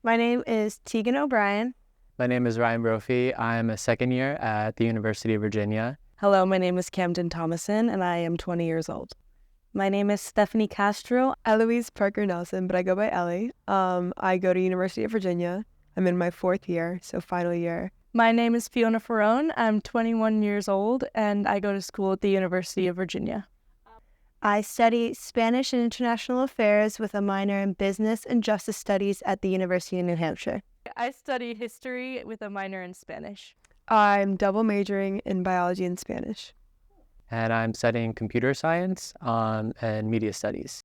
My name is Tegan O'Brien. My name is Ryan Brophy. I'm a second year at the University of Virginia. Hello, my name is Camden Thomason, and I am 20 years old. My name is Stephanie Castro. Eloise Parker Nelson, but I go by Ellie. I go to University of Virginia. I'm in my 4th year, so final year. My name is Fiona Ferrone. I'm 21 years old, and I go to school at the University of Virginia. I study Spanish and International Affairs with a minor in Business and Justice Studies at the University of New Hampshire. I study history with a minor in Spanish. I'm double majoring in biology and Spanish. And I'm studying computer science and media studies.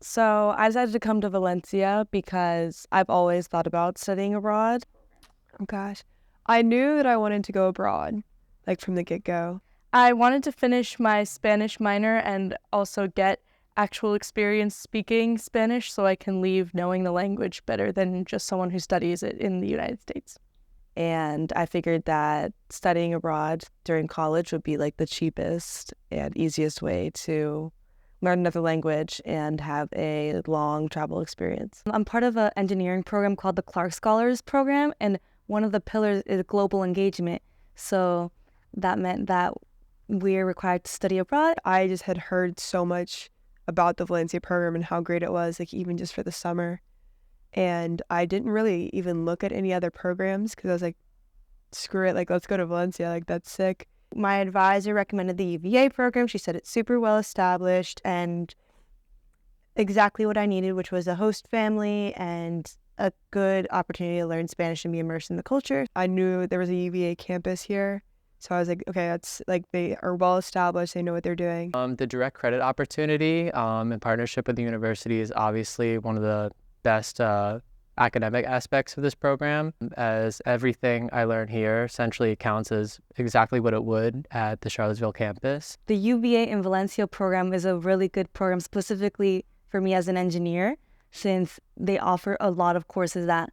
So I decided to come to Valencia because I've always thought about studying abroad. Oh gosh. I knew that I wanted to go abroad, like from the get-go. I wanted to finish my Spanish minor and also get actual experience speaking Spanish so I can leave knowing the language better than just someone who studies it in the United States. And I figured that studying abroad during college would be like the cheapest and easiest way to learn another language and have a long travel experience. I'm part of an engineering program called the Clark Scholars Program, and one of the pillars is global engagement. So that meant that we're required to study abroad. I just had heard so much about the Valencia program and how great it was, like even just for the summer. And I didn't really even look at any other programs because I was like, screw it, like let's go to Valencia, like that's sick. My advisor recommended the UVA program. She said it's super well established and exactly what I needed, which was a host family and a good opportunity to learn Spanish and be immersed in the culture. I knew there was a UVA campus here. So I was like, okay, that's like they are well established. They know what they're doing. The direct credit opportunity in partnership with the university is obviously one of the best academic aspects of this program, as everything I learn here essentially counts as exactly what it would at the Charlottesville campus. The UVA in Valencia program is a really good program specifically for me as an engineer, since they offer a lot of courses that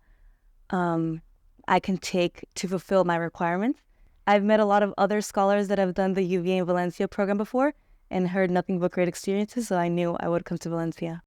I can take to fulfill my requirements. I've met a lot of other scholars that have done the UVA in Valencia program before and heard nothing but great experiences, so I knew I would come to Valencia.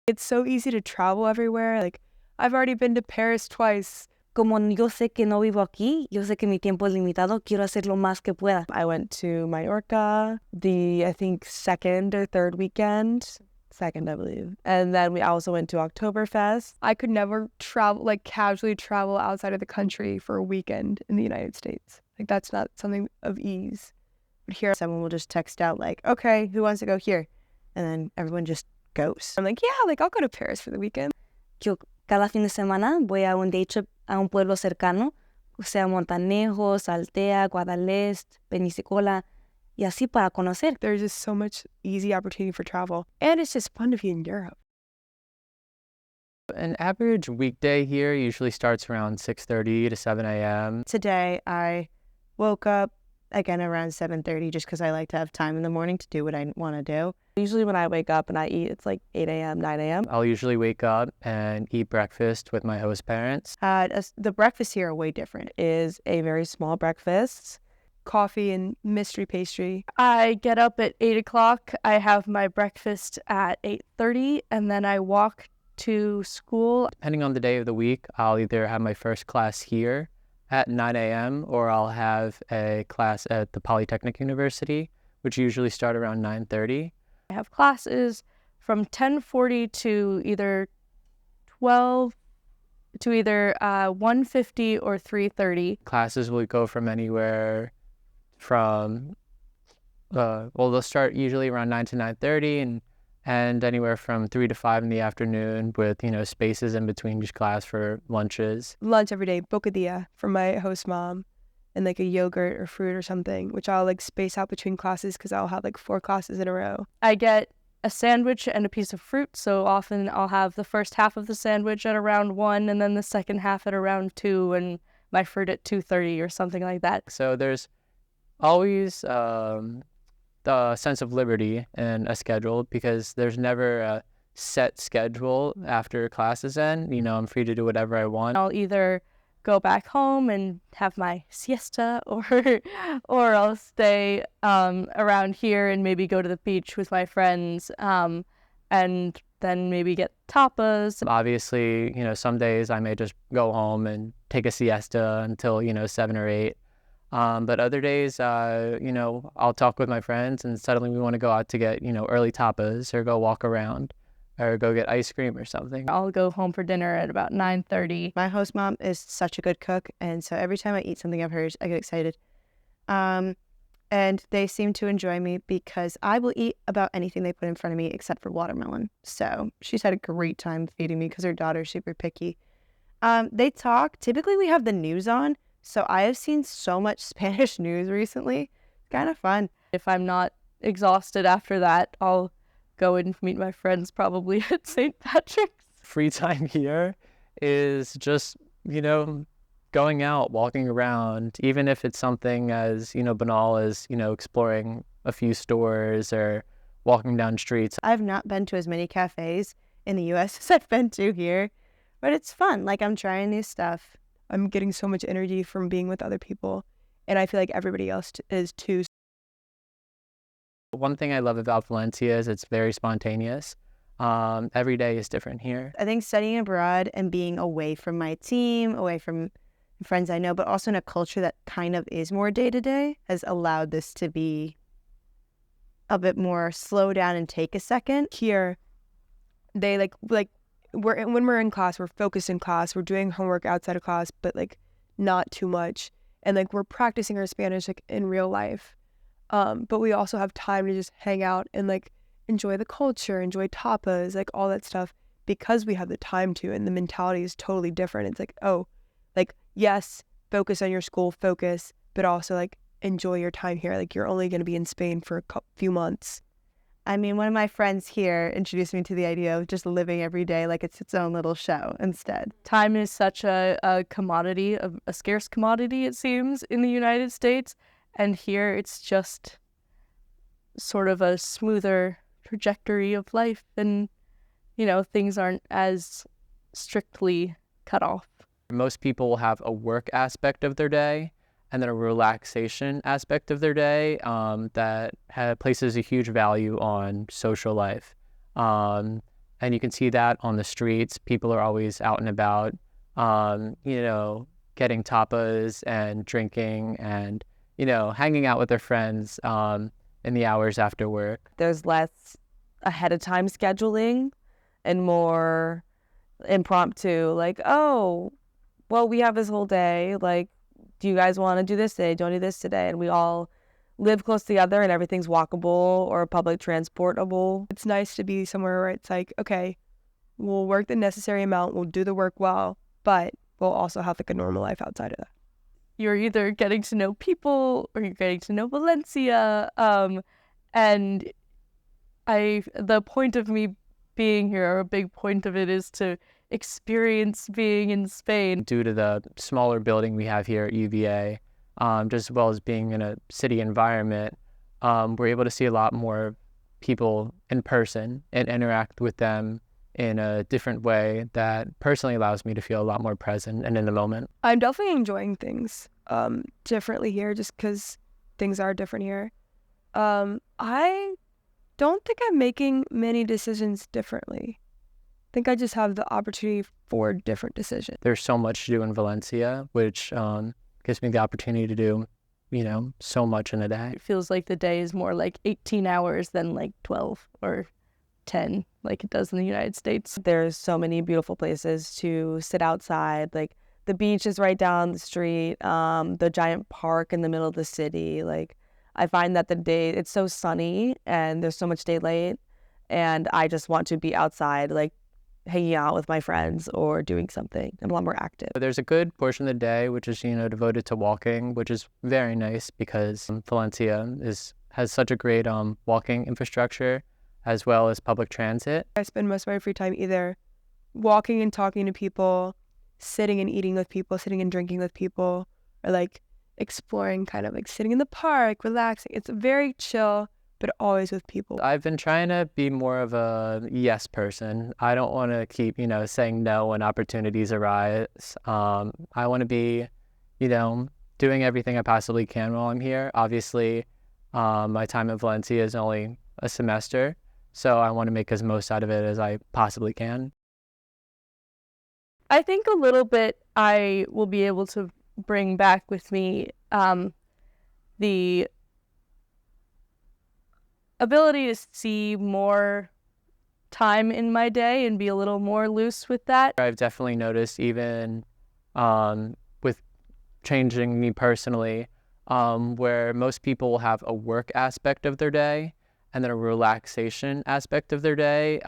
It's so easy to travel everywhere. Like, I've already been to Paris twice. Como yo sé que no vivo aquí, yo sé que mi tiempo es limitado, quiero hacer lo más que pueda. I went to Mallorca I think, second or third weekend. Second, I believe. And then we also went to Oktoberfest. I could never travel, like casually travel outside of the country for a weekend in the United States. Like that's not something of ease. But here, someone will just text out like, okay, who wants to go here? And then everyone just goes. I'm like, yeah, like I'll go to Paris for the weekend. Yo cada fin de semana voy a un day trip a un pueblo cercano, sea Montanejos, Altea, Guadalest, Pensacola, y así para conocer. There's just so much easy opportunity for travel. And it's just fun to be in Europe. An average weekday here usually starts around 6:30 to 7 a.m. Today I woke up again around 7:30 just because I like to have time in the morning to do what I want to do. Usually when I wake up and I eat, it's like 8 a.m., 9 a.m. I'll usually wake up and eat breakfast with my host parents. The breakfast here are way different. It is a very small breakfast. Coffee and mystery pastry. I get up at 8 o'clock. I have my breakfast at 8:30, and then I walk to school. Depending on the day of the week, I'll either have my first class here at 9 a.m. or I'll have a class at the Polytechnic University, which usually start around 9:30. I have classes from 10:40 to either 1:50 or 3:30. Classes will go from anywhere from, they'll start usually around 9 to 9:30 and anywhere from 3 to 5 in the afternoon with, spaces in between each class for lunches. Lunch every day, bocadilla from my host mom, and like a yogurt or fruit or something, which I'll like space out between classes because I'll have like 4 classes in a row. I get a sandwich and a piece of fruit, so often I'll have the first half of the sandwich at around 1 and then the second half at around 2 and my fruit at 2:30 or something like that. So there's always the sense of liberty in a schedule because there's never a set schedule after classes end. I'm free to do whatever I want. I'll either go back home and have my siesta or I'll stay around here and maybe go to the beach with my friends. and then maybe get tapas. Obviously, some days I may just go home and take a siesta until, 7 or 8. But other days, I'll talk with my friends and suddenly we want to go out to get, early tapas or go walk around or go get ice cream or something. I'll go home for dinner at about 9:30. My host mom is such a good cook, and so every time I eat something of hers, I get excited. And they seem to enjoy me because I will eat about anything they put in front of me except for watermelon. So she's had a great time feeding me because her daughter's super picky. They talk. Typically, we have the news on, so I have seen so much Spanish news recently. It's kind of fun. If I'm not exhausted after that, I'll go and meet my friends probably at St. Patrick's. Free time here is just, going out, walking around, even if it's something as, banal as, exploring a few stores or walking down streets. I've not been to as many cafes in the U.S. as I've been to here, but it's fun. Like, I'm trying new stuff. I'm getting so much energy from being with other people, and I feel like everybody else is too. One thing I love about Valencia is it's very spontaneous. Every day is different here. I think studying abroad and being away from my team, away from friends I know, but also in a culture that kind of is more day-to-day has allowed this to be a bit more slow down and take a second. Here, they when we're in class, we're focused in class, we're doing homework outside of class, but like not too much, and like we're practicing our Spanish like in real life. But we also have time to just hang out and like enjoy the culture, enjoy tapas, like all that stuff, because we have the time to, and the mentality is totally different. It's like, oh, like, yes, focus on your school, but also like enjoy your time here. Like, you're only going to be in Spain for a few months. I mean, one of my friends here introduced me to the idea of just living every day like it's its own little show instead. Time is such a commodity, a scarce commodity, it seems, in the United States. And here it's just sort of a smoother trajectory of life, and, things aren't as strictly cut off. Most people will have a work aspect of their day and then a relaxation aspect of their day that places a huge value on social life. And you can see that on the streets. People are always out and about, getting tapas and drinking and, hanging out with their friends in the hours after work. There's less ahead of time scheduling and more impromptu, like, oh, well, we have this whole day, like, do you guys want to do this today? Don't do this today. And we all live close together and everything's walkable or public transportable. It's nice to be somewhere where it's like, okay, we'll work the necessary amount, we'll do the work well, but we'll also have like a normal life outside of that. You're either getting to know people or you're getting to know Valencia. And the point of me being here, or a big point of it, is to experience being in Spain. Due to the smaller building we have here at UVA, just as well as being in a city environment, we're able to see a lot more people in person and interact with them in a different way that personally allows me to feel a lot more present and in the moment. I'm definitely enjoying things differently here, just because things are different here. I don't think I'm making many decisions differently. I think I just have the opportunity for different decisions. There's so much to do in Valencia, which gives me the opportunity to do, so much in a day. It feels like the day is more like 18 hours than like 12 or 10 like it does in the United States. There's so many beautiful places to sit outside. Like, the beach is right down the street, the giant park in the middle of the city. Like, I find that the day, it's so sunny and there's so much daylight, and I just want to be outside, like, hanging out with my friends or doing something. I'm a lot more active. There's a good portion of the day which is, devoted to walking, which is very nice because Valencia has such a great walking infrastructure as well as public transit. I spend most of my free time either walking and talking to people, sitting and eating with people, sitting and drinking with people, or like exploring, kind of like sitting in the park, relaxing. It's very chill, but always with people. I've been trying to be more of a yes person. I don't want to keep, saying no when opportunities arise. I want to be, doing everything I possibly can while I'm here. Obviously, my time in Valencia is only a semester, So I want to make as most out of it as I possibly can. I think a little bit I will be able to bring back with me the ability to see more time in my day and be a little more loose with that. I've definitely noticed, even with changing me personally, where most people will have a work aspect of their day and then a relaxation aspect of their day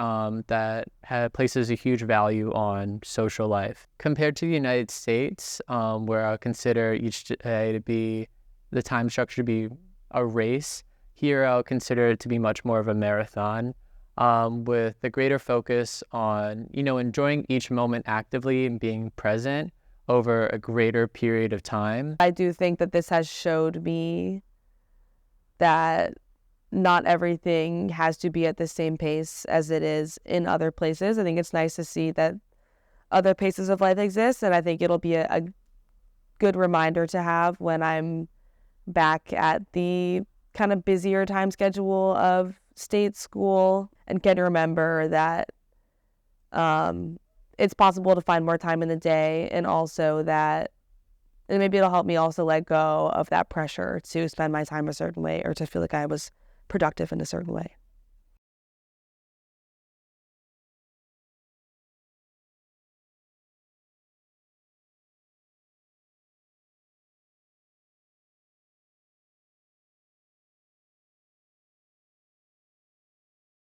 that places a huge value on social life. Compared to the United States, where I consider each day to be, the time structure to be a race, here I'll consider it to be much more of a marathon, with a greater focus on, enjoying each moment actively and being present over a greater period of time. I do think that this has showed me that not everything has to be at the same pace as it is in other places. I think it's nice to see that other paces of life exist, and I think it'll be a good reminder to have when I'm back at the kind of busier time schedule of state school, and can remember that it's possible to find more time in the day, and also that, and maybe it'll help me also let go of that pressure to spend my time a certain way or to feel like I was productive in a certain way.